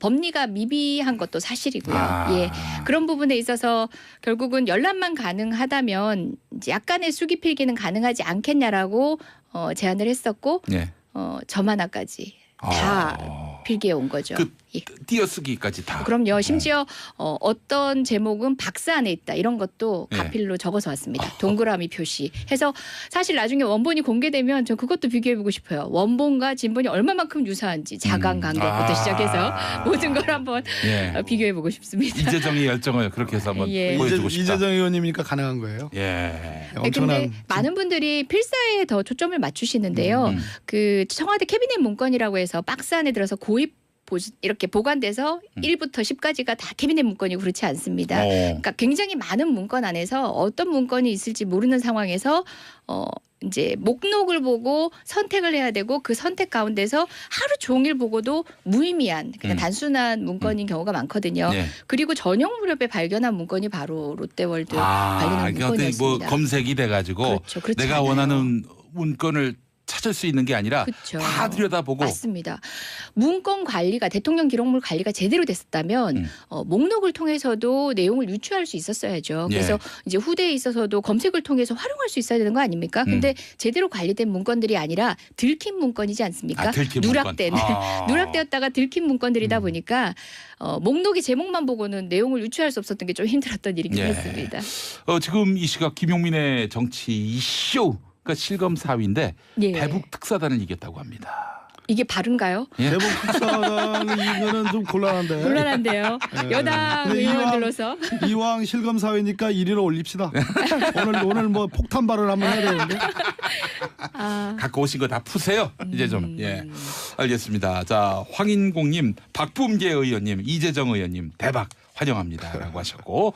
법리가 미비한 것도 사실이고요. 아. 예. 그런 부분에 있어서 결국은 열람만 가능하다면 이제 약간의 수기 필기는 가능하지 않겠냐라고 제안을 했었고 예. 점 하나까지 다 필기해 온 거죠. 그 예. 띄어쓰기까지 다. 그럼요. 심지어 어떤 제목은 박스 안에 있다 이런 것도 네. 가필로 적어서 왔습니다. 동그라미 표시 해서 사실 나중에 원본이 공개되면 저 그것도 비교해보고 싶어요. 원본과 진본이 얼마만큼 유사한지 자간 간격부터 시작해서 모든 걸 한번 예. 비교해보고 싶습니다. 이재정의 열정을 그렇게 해서 한번 예. 보여주고 싶다. 이재정 의원님이니까 가능한 거예요. 예. 엄청난 근데 많은 분들이 필사에 더 초점을 맞추시는데요. 그 청와대 캐비넷 문건이라고 해서 박스 안에 들어서 이렇게 보관돼서 1부터 10까지가 다 캐비넷 문건이고 그렇지 않습니다. 그러니까 굉장히 많은 문건 안에서 어떤 문건이 있을지 모르는 상황에서 이제 목록을 보고 선택을 해야 되고 그 선택 가운데서 하루 종일 보고도 무의미한 그냥 단순한 문건인 경우가 많거든요. 예. 그리고 전용 무렵에 발견한 문건이 바로 롯데월드 발견한 그러니까 어떤 문건이었습니다. 뭐 검색이 돼가지고 그렇죠. 그렇지 내가 않아요. 원하는 문건을 찾을 수 있는 게 아니라 그렇죠. 다 들여다보고. 맞습니다. 문건 관리가 대통령 기록물 관리가 제대로 됐었다면 목록을 통해서도 내용을 유추할 수 있었어야죠. 그래서 이제 후대에 있어서도 검색을 통해서 활용할 수 있어야 되는 거 아닙니까? 근데 제대로 관리된 문건들이 아니라 들킨 문건이지 않습니까? 들킨 누락된 문건. 누락되었다가 들킨 문건들이다 보니까 목록의 제목만 보고는 내용을 유추할 수 없었던 게 좀 힘들었던 일이긴 예. 했습니다. 지금 이 시각 김용민의 정치 이슈가 실검 4위인데 예. 대북 특사단을 이겼다고 합니다. 이게 바른가요? 예. 대북 특사단 이거는 좀 곤란한데. 곤란한데요. 여당 근데 의원들로서 이왕 실검 사회니까 1위로 올립시다. 오늘 뭐 폭탄 발언 한번 해야 되는데. 갖고 오신 거 다 푸세요. 이제 좀. 예. 알겠습니다. 자, 황인공님, 박범계 의원님, 이재정 의원님 대박 환영합니다라고 하셨고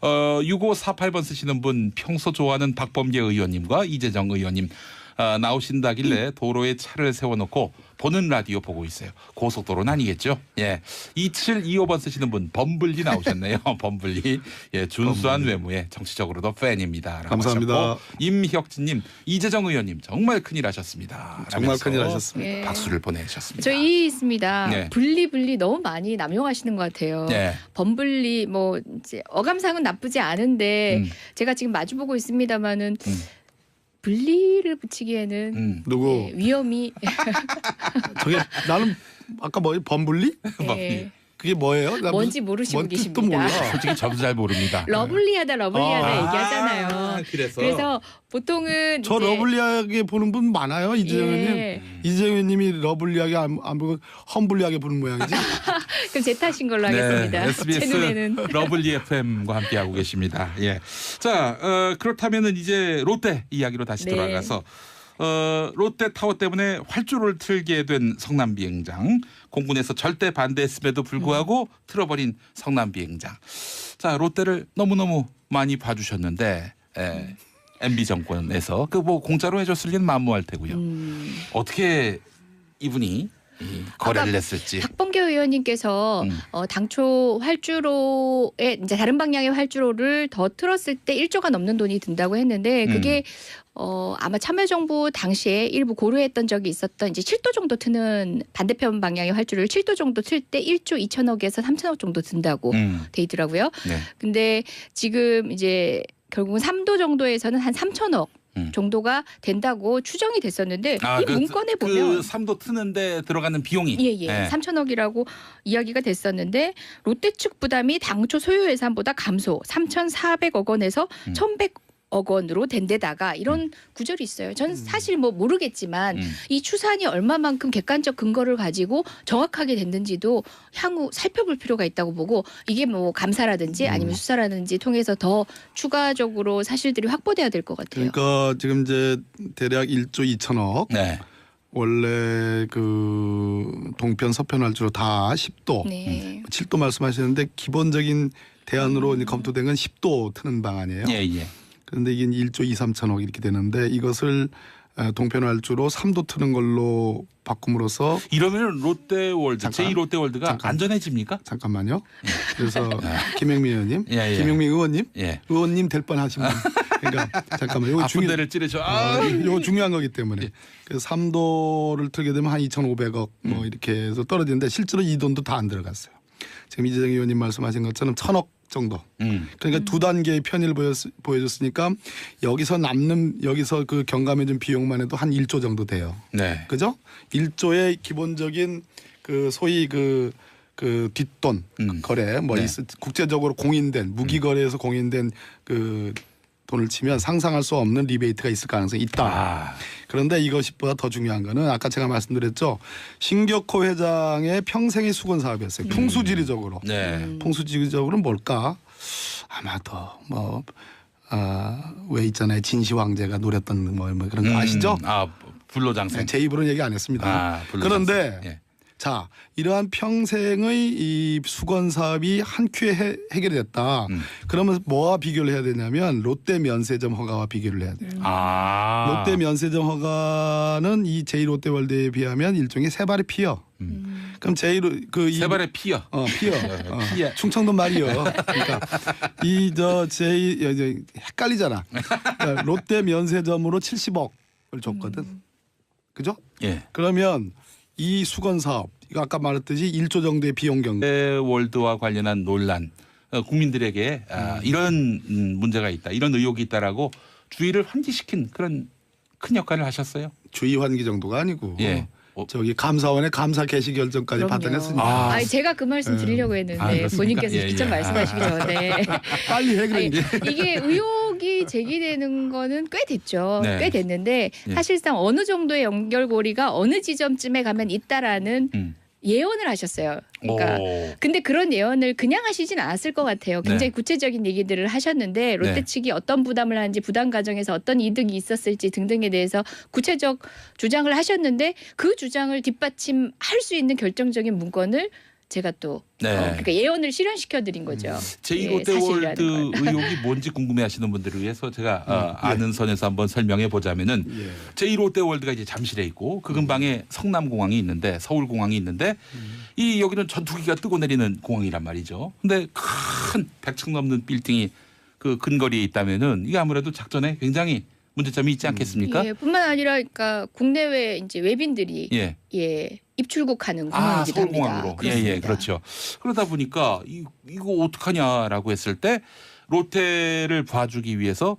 6548번 쓰시는 분 평소 좋아하는 박범계 의원님과 이재정 의원님 나오신다길래 도로에 차를 세워놓고 보는 라디오 보고 있어요. 고속도로는 아니겠죠? 예. 2725번 쓰시는 분 범블리 나오셨네요. 범블리. 예, 준수한 외모에 정치적으로도 팬입니다. 감사합니다. 임혁진님, 이재정 의원님 정말 큰일 하셨습니다. 정말 라면서 큰일 하셨습니다. 예. 박수를 보내주셨습니다. 저희 있습니다. 네. 분리 너무 많이 남용하시는 것 같아요. 네. 범분리 뭐 이제 어감상은 나쁘지 않은데 제가 지금 마주보고 있습니다마는 분리를 붙이기에는 누구? 예, 위험이 저게 나는 아까 뭐 범블리? 예, 그게 뭐예요? 나 뭔지 모르시고 뭔 뜻도 계십니다. 몰라. 솔직히 저도 잘 모릅니다. 러블리하다 얘기하잖아요. 그래서 보통은 저 이제 러블리하게 보는 분 많아요, 이재정 의원님. 예. 이재정 의원님이 러블리하게 안 보고 험블리하게 보는 모양이지. 그럼 제 탓인 걸로 하겠습니다. 제 SBS 눈에는 러블리 FM과 함께하고 계십니다. 예. 자, 그렇다면은 이제 롯데 이야기로 다시 네. 돌아가서 롯데타워 때문에 활주로를 틀게 된 성남비행장. 공군에서 절대 반대했음에도 불구하고 틀어버린 성남비행장. 자, 롯데를 너무너무 많이 봐주셨는데 MB 정권에서 그 뭐 공짜로 해줬을 리는 만무할 테고요. 어떻게 이분이 이 거래를 아까 했을지. 박범계 의원님께서 당초 활주로에 이제 다른 방향의 활주로를 더 틀었을 때 1조가 넘는 돈이 든다고 했는데 그게 아마 참여정부 당시에 일부 고려했던 적이 있었던 이제 7도 정도 트는 반대편 방향의 활주로를 7도 정도 틀 때 1조 2천억에서 3천억 정도 든다고 돼 있더라고요. 네. 근데 지금 이제 결국은 3도 정도에서는 한 3천억 정도가 된다고 추정이 됐었는데 이 문건에 보면 그 3도 트는데 들어가는 비용이 예. 3천억이라고 이야기가 됐었는데 롯데 측 부담이 당초 소요 예산보다 감소 3,400억 원에서 1,100억 원으로 된 데다가 이런 구절이 있어요. 전 사실 뭐 모르겠지만 이 추산이 얼마만큼 객관적 근거를 가지고 정확하게 됐는지도 향후 살펴볼 필요가 있다고 보고 이게 뭐 감사라든지 아니면 수사라든지 통해서 더 추가적으로 사실들이 확보돼야 될 것 같아요. 그러니까 지금 이제 대략 1조 2천억. 네. 원래 그 동편 서편 할주로 다 10도, 네. 7도 말씀하시는데 기본적인 대안으로 이제 검토된 건 10도 트는 방안이에요. 예. 그런데 이게 1조 2, 3천억 이렇게 되는데 이것을 동편 할주로 3도 트는 걸로 바꿈으로써 이러면 롯데월드, 잠깐. 제2롯데월드가 잠깐. 안전해집니까? 잠깐만요. 그래서 김영민 의원님, 예. 김영민 의원님, 예. 의원님 될 뻔하신 분. 그러니까 잠깐만. 아픈 데를 찌르죠. 이거 중요한 거기 때문에. 그래서 3도를 틀게 되면 한 2,500억 뭐 이렇게 해서 떨어지는데 실제로 이 돈도 다 안 들어갔어요. 지금 이재정 의원님 말씀하신 것처럼 1,000억 정도. 그러니까 두 단계의 편의를 보여줬으니까 여기서 그 경감해준 비용만 해도 한 1조 정도 돼요. 네. 그죠? 1조의 기본적인 그 소위 그 뒷돈 거래 뭐 네. 국제적으로 공인된 무기 거래에서 공인된 그 돈을 치면 상상할 수 없는 리베이트가 있을 가능성이 있다. 그런데 이것보다 더 중요한 거는 아까 제가 말씀드렸죠. 신격호 회장의 평생의 수건 사업이었어요. 풍수지리적으로. 네. 풍수지리적으로는 뭘까? 아마 더 왜 있잖아요. 진시 황제가 노렸던 뭐 그런 거 아시죠? 불로장생. 제 입으로는 얘기 안 했습니다. 불로장생. 그런데 예. 자 이러한 평생의 이 수건 사업이 한 큐에 해결이 됐다. 그러면 뭐와 비교를 해야 되냐면 롯데 면세점 허가와 비교를 해야 돼요. 롯데 면세점 허가는 이 제2롯데월드에 비하면 일종의 세 발의 피어. 그럼 세 발의 피어. 피어. 피어. 충청도 말이요. 그러니까 헷갈리잖아. 그러니까 롯데 면세점으로 70억을 줬거든. 그죠? 예. 그러면 이 수건 사업 이거 아까 말했듯이 1조 정도의 비용 경과. 월드와 관련한 논란 국민들에게 이런 문제가 있다, 이런 의혹이 있다라고 주의를 환기시킨 그런 큰 역할을 하셨어요. 주의 환기 정도가 아니고 예. 저기 감사원의 감사 개시 결정까지 받아냈으니까. 제가 그 말씀 드리려고 했는데 그렇습니까? 본인께서 예, 직접 예. 말씀하시기 전에 빨리 해 그래. 이게 의혹이 제기되는 거는 꽤 됐죠. 네. 꽤 됐는데 예. 사실상 어느 정도의 연결고리가 어느 지점쯤에 가면 있다라는 예언을 하셨어요. 그러니까 근데 그런 예언을 그냥 하시진 않았을 것 같아요. 굉장히 네. 구체적인 얘기들을 하셨는데 롯데 네. 측이 어떤 부담을 하는지 부담 과정에서 어떤 이득이 있었을지 등등에 대해서 구체적 주장을 하셨는데 그 주장을 뒷받침할 수 있는 결정적인 문건을 제가 또 그러니까 예언을 실현시켜 드린 거죠. 제2롯데월드 의혹이 뭔지 궁금해하시는 분들을 위해서 제가 아는 선에서 한번 설명해 보자면은 제2롯데월드가 이제 잠실에 있고 그 근방에 성남공항이 있는데 서울공항이 있는데 이 여기는 전투기가 뜨고 내리는 공항이란 말이죠. 근데 큰 100층 넘는 빌딩이 그 근거리에 있다면은 이게 아무래도 작전에 굉장히 문제점이 있지 않겠습니까? 예, 뿐만 아니라 그러니까 국내외 이제 외빈들이 입출국하는 공항이기도 합니다. 서울공항으로. 그렇습니다. 그렇죠. 그러다 보니까 이거 어떡하냐라고 했을 때 롯데를 봐주기 위해서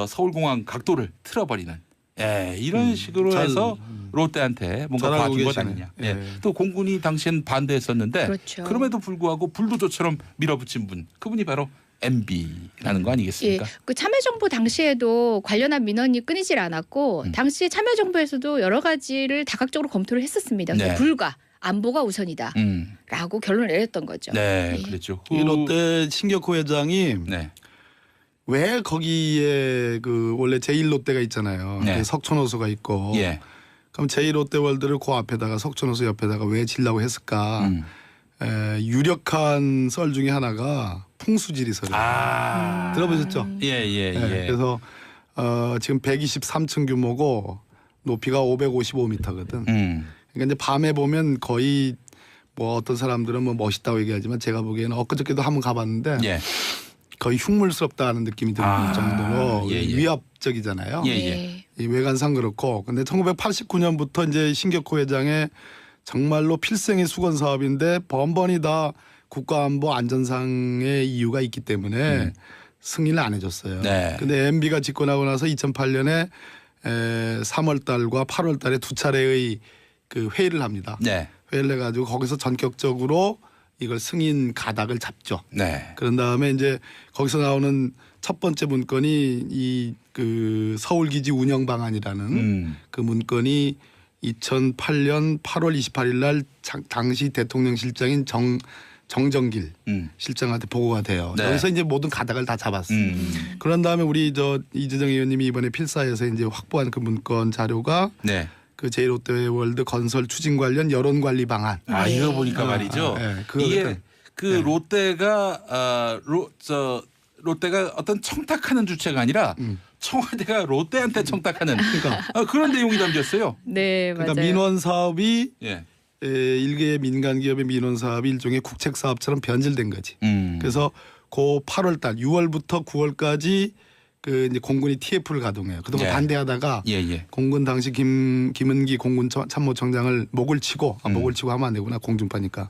서울공항 각도를 틀어버리는 이런 식으로 해서 롯데한테 뭔가 봐준 것 아니냐. 또 공군이 당시엔 반대했었는데 그렇죠. 그럼에도 불구하고 불도저처럼 밀어붙인 분 그분이 바로 MB라는 거 아니겠습니까? 그 참여정부 당시에도 관련한 민원이 끊이질 않았고 당시 참여정부에서도 여러 가지를 다각적으로 검토를 했었습니다. 네. 불가 안보가 우선이다라고 결론을 내렸던 거죠. 네, 그렇죠. 이 롯데 신격호 회장이 왜 거기에 그 원래 제1롯데가 있잖아요. 네. 석촌호수가 있고. 그럼 제1롯데월드를 그 앞에다가 석촌호수 옆에다가 왜 지려고 했을까? 유력한 썰 중에 하나가 풍수지리설이에요. 들어보셨죠? 그래서 지금 123층 규모고 높이가 555m거든. 그러니까 이제 밤에 보면 거의 뭐 어떤 사람들은 뭐 멋있다고 얘기하지만 제가 보기에는 엊그저께도 한번 가봤는데 거의 흉물스럽다는 느낌이 드는 정도로 위압적이잖아요. 이 외관상 그렇고. 근데 1989년부터 이제 신격호 회장의 정말로 필생의 수건 사업인데 번번이 다 국가안보 안전상의 이유가 있기 때문에 승인을 안 해줬어요. 네. 근데 MB가 집권하고 나서 2008년에 3월 달과 8월 달에 두 차례의 그 회의를 합니다. 네. 회의를 해가지고 거기서 전격적으로 이걸 승인 가닥을 잡죠. 네. 그런 다음에 이제 거기서 나오는 첫 번째 문건이 이 그 서울기지 운영 방안이라는 그 문건이 2008년 8월 28일 날 당시 대통령실장인 정정길 실장한테 보고가 돼요. 네. 여기서 이제 모든 가닥을 다 잡았어요. 그런 다음에 우리 이재정 의원님이 이번에 필사에서 이제 확보한 그 문건 자료가 네. 그 제1롯데월드 건설 추진 관련 여론 관리 방안. 아 이거 보니까 말이죠. 이게 그 롯데가 롯데가 어떤 청탁하는 주체가 아니라 청와대가 롯데한테 청탁하는 그런 내용이 담겼어요. 네, 그러니까 맞아요. 민원 사업이 예. 일개의 민간 기업의 민원 사업이 일종의 국책 사업처럼 변질된 거지. 그래서 그 8월 달 6월부터 9월까지 그 이제 공군이 TF를 가동해요. 그동안 예. 반대하다가 예. 공군 당시 김은기 공군 참모총장을 목을 치고 목을 치고 하면 안 되구나 공중파니까.